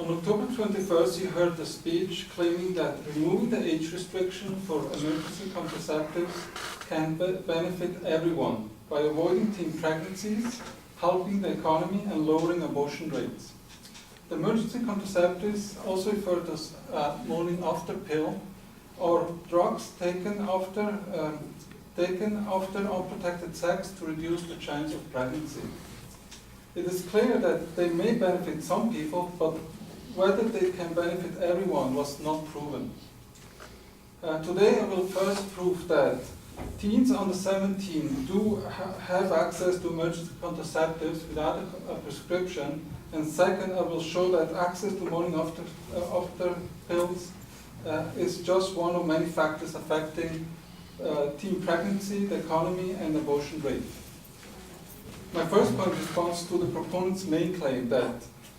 On October 21st, you heard the speech claiming that removing the age restriction for emergency contraceptives can benefit everyone by avoiding teen pregnancies, helping the economy, and lowering abortion rates. The emergency contraceptives, also referred to as morning after pill, or drugs taken after unprotected sex to reduce the chance of pregnancy. It is clear that they may benefit some people, but whether they can benefit everyone was not proven. Today I will first prove that teens under 17 do have access to emergency contraceptives without a prescription, and second I will show that access to morning after pills is just one of many factors affecting teen pregnancy, the economy, and abortion rate. My first point responds to the proponent's main claim that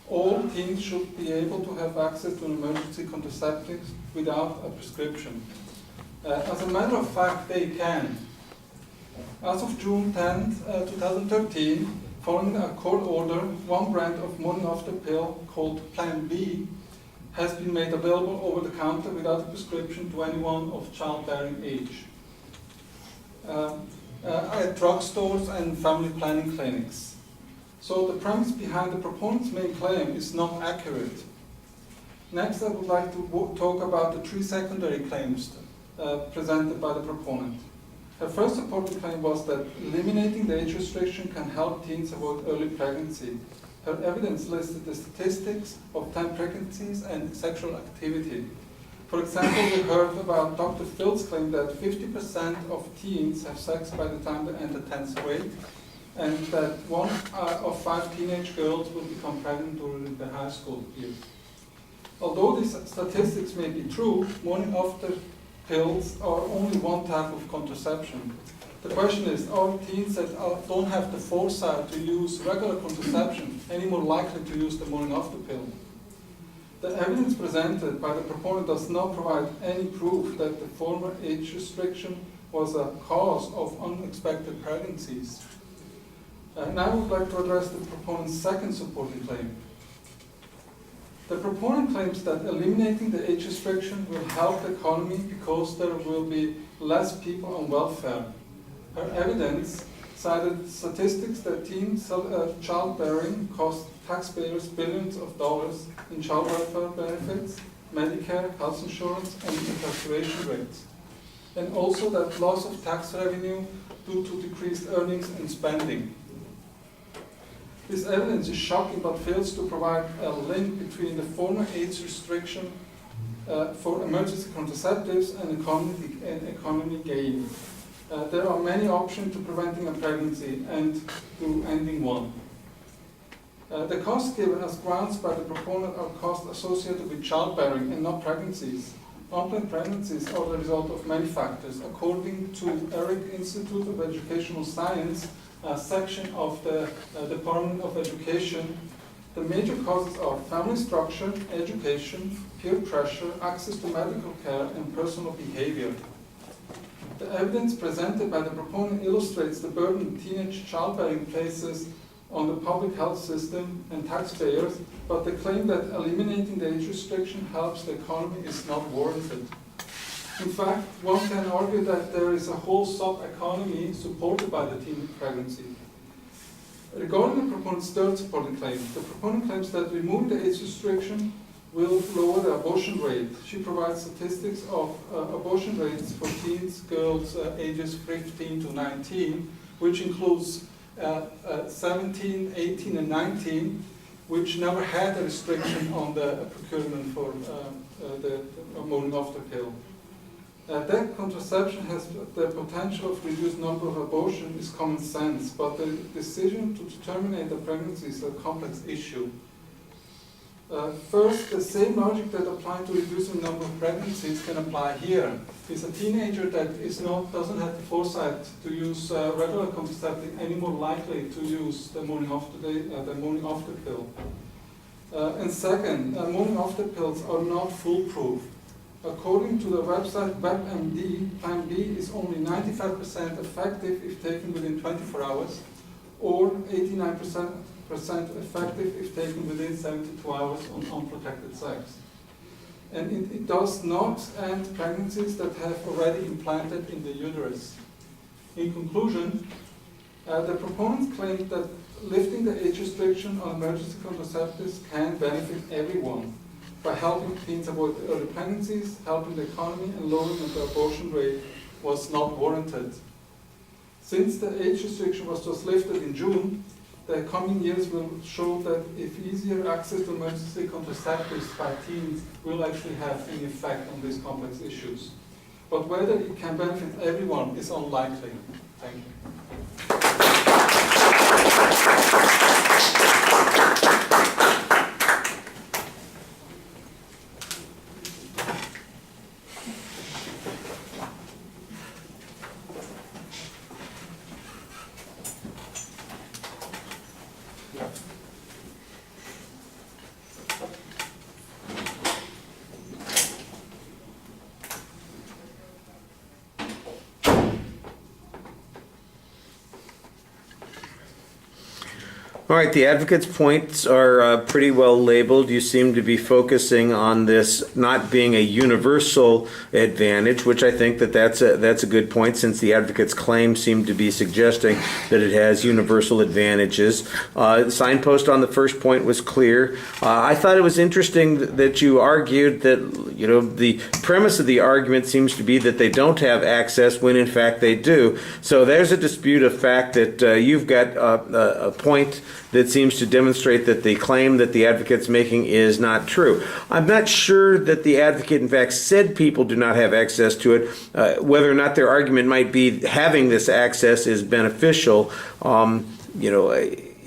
all teens should be able to have access to an emergency contraceptive without a prescription. As a matter of fact, they can. As of June 10, 2013, following a court order, one brand of morning after pill called Plan B has been made available over the counter without a prescription to anyone of childbearing age at drugstores and family planning clinics. So the premise behind the proponent's main claim is not accurate. Next, I would like to talk about the three secondary claims presented by the proponent. Her first supporting claim was that eliminating the age restriction can help teens avoid early pregnancy. Her evidence listed the statistics of teen pregnancies and sexual activity. For example, we heard about Dr. Phil's claim that 50% of teens have sex by the time they enter 10th grade, and that 1 of 5 teenage girls will become pregnant during their high school years. Although these statistics may be true, morning after pills are only one type of contraception. The question is, are teens that don't have the foresight to use regular contraception any more likely to use the morning after pill? The evidence presented by the proponent does not provide any proof that the former age restriction was a cause of unexpected pregnancies. Now I would like to address the proponent's second supporting claim. The proponent claims that eliminating the age restriction will help the economy because there will be less people on welfare. Her evidence cited statistics that teen childbearing cost taxpayers billions of dollars in child welfare benefits, Medicare, health insurance, and incarceration rates, and also that loss of tax revenue due to decreased earnings and spending. This evidence is shocking but fails to provide a link between the former age restriction for emergency contraceptives and economy gain. There are many options to preventing a pregnancy and to ending one. The costs given as grounds by the proponent are costs associated with childbearing and not pregnancies. Unplanned pregnancies are the result of many factors. According to Eric Institute of Educational Science, a section of the Department of Education, the major causes are family structure, education, peer pressure, access to medical care, and personal behavior. The evidence presented by the proponent illustrates the burden teenage childbearing places on the public health system and taxpayers, but the claim that eliminating the age restriction helps the economy is not warranted. In fact, one can argue that there is a whole sub-economy supported by the teen pregnancy. Regarding the proponent's third supporting claim, the proponent claims that removing the age restriction will lower the abortion rate. She provides statistics of abortion rates for teens, girls ages 15 to 19, which includes 17, 18, and 19, which never had a restriction on the procurement for the morning after pill. That contraception has the potential of reduced number of abortions is common sense, but the decision to terminate a pregnancy is a complex issue. First, the same logic that applies to reducing the number of pregnancies can apply here. Is a teenager that doesn't have the foresight to use regular contraceptive any more likely to use the morning after pill? And second, morning after pills are not foolproof. According to the website WebMD, Plan B is only 95% effective if taken within 24 hours, or 89% effective if taken within 72 hours on unprotected sex. And it does not end pregnancies that have already implanted in the uterus. In conclusion, the proponents claim that lifting the age restriction on emergency contraceptives can benefit everyone by helping teens avoid early pregnancies, helping the economy, and lowering the abortion rate was not warranted. Since the age restriction was just lifted in June, the coming years will show that if easier access to emergency contraceptives by teens will actually have an effect on these complex issues. But whether it can benefit everyone is unlikely. Thank you. All right, the advocate's points are pretty well labeled. You seem to be focusing on this not being a universal advantage, which I think that's a good point, since the advocate's claims seem to be suggesting that it has universal advantages. The signpost on the first point was clear. I thought it was interesting that you argued that, you know, the premise of the argument seems to be that they don't have access when in fact they do. So there's a dispute of fact that you've got a point that seems to demonstrate that the claim that the advocate's making is not true. I'm not sure that the advocate in fact said people do not have access to it. Whether or not their argument might be having this access is beneficial,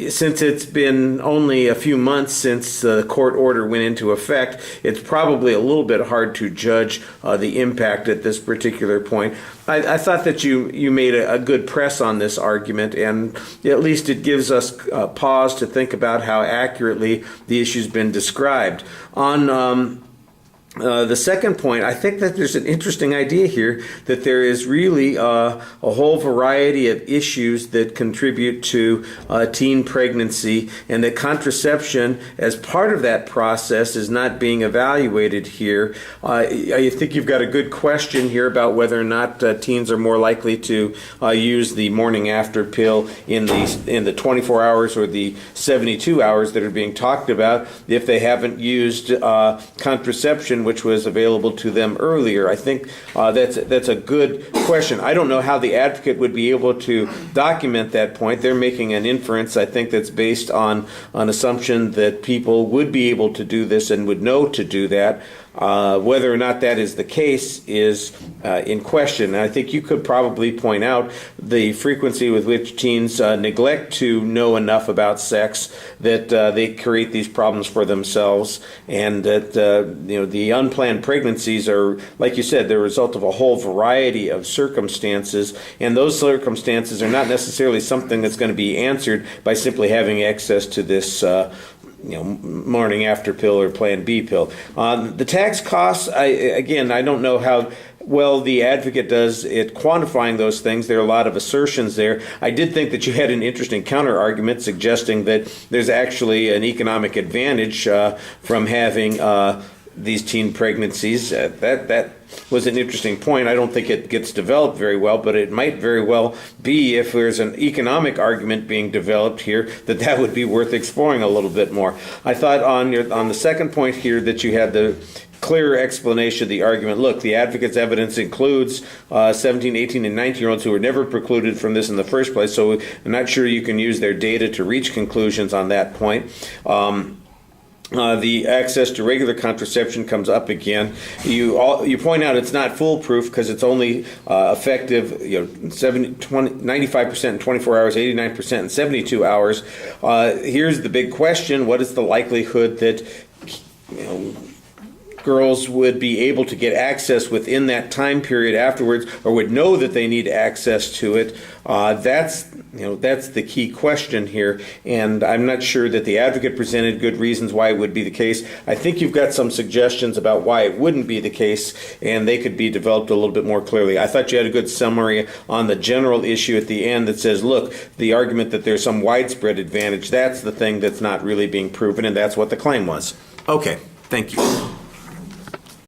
since it's been only a few months since the court order went into effect, it's probably a little bit hard to judge the impact at this particular point. I thought that you made a good press on this argument, and at least it gives us pause to think about how accurately the issue's been described. On the second point, I think that there's an interesting idea here that there is really a whole variety of issues that contribute to teen pregnancy, and that contraception as part of that process is not being evaluated here. I think you've got a good question here about whether or not teens are more likely to use the morning after pill in the 24 hours or the 72 hours that are being talked about if they haven't used contraception, which was available to them earlier. I think that's a good question. I don't know how the advocate would be able to document that point. They're making an inference, I think, that's based on an assumption that people would be able to do this and would know to do that. Whether or not that is the case is in question. And I think you could probably point out the frequency with which teens neglect to know enough about sex that they create these problems for themselves, and that the unplanned pregnancies are, like you said, the result of a whole variety of circumstances, and those circumstances are not necessarily something that's going to be answered by simply having access to this morning after pill or Plan B pill. The tax costs, I don't know how well the advocate does at quantifying those things. There are a lot of assertions there. I did think that you had an interesting counter argument suggesting that there's actually an economic advantage from having these teen pregnancies. That was an interesting point. I don't think it gets developed very well, but it might very well be, if there's an economic argument being developed here, that would be worth exploring a little bit more. I thought on the second point here that you had the clear explanation of the argument. Look, the advocate's evidence includes 17, 18, and 19-year-olds who were never precluded from this in the first place, so I'm not sure you can use their data to reach conclusions on that point. The access to regular contraception comes up again. You point out it's not foolproof because it's only effective 95% in 24 hours, 89% in 72 hours. Here's the big question: what is the likelihood that girls would be able to get access within that time period afterwards, or would know that they need access to it. That's the key question here, and I'm not sure that the advocate presented good reasons why it would be the case. I think you've got some suggestions about why it wouldn't be the case, and they could be developed a little bit more clearly. I thought you had a good summary on the general issue at the end that says, look, the argument that there's some widespread advantage, that's the thing that's not really being proven, and that's what the claim was. Okay, thank you.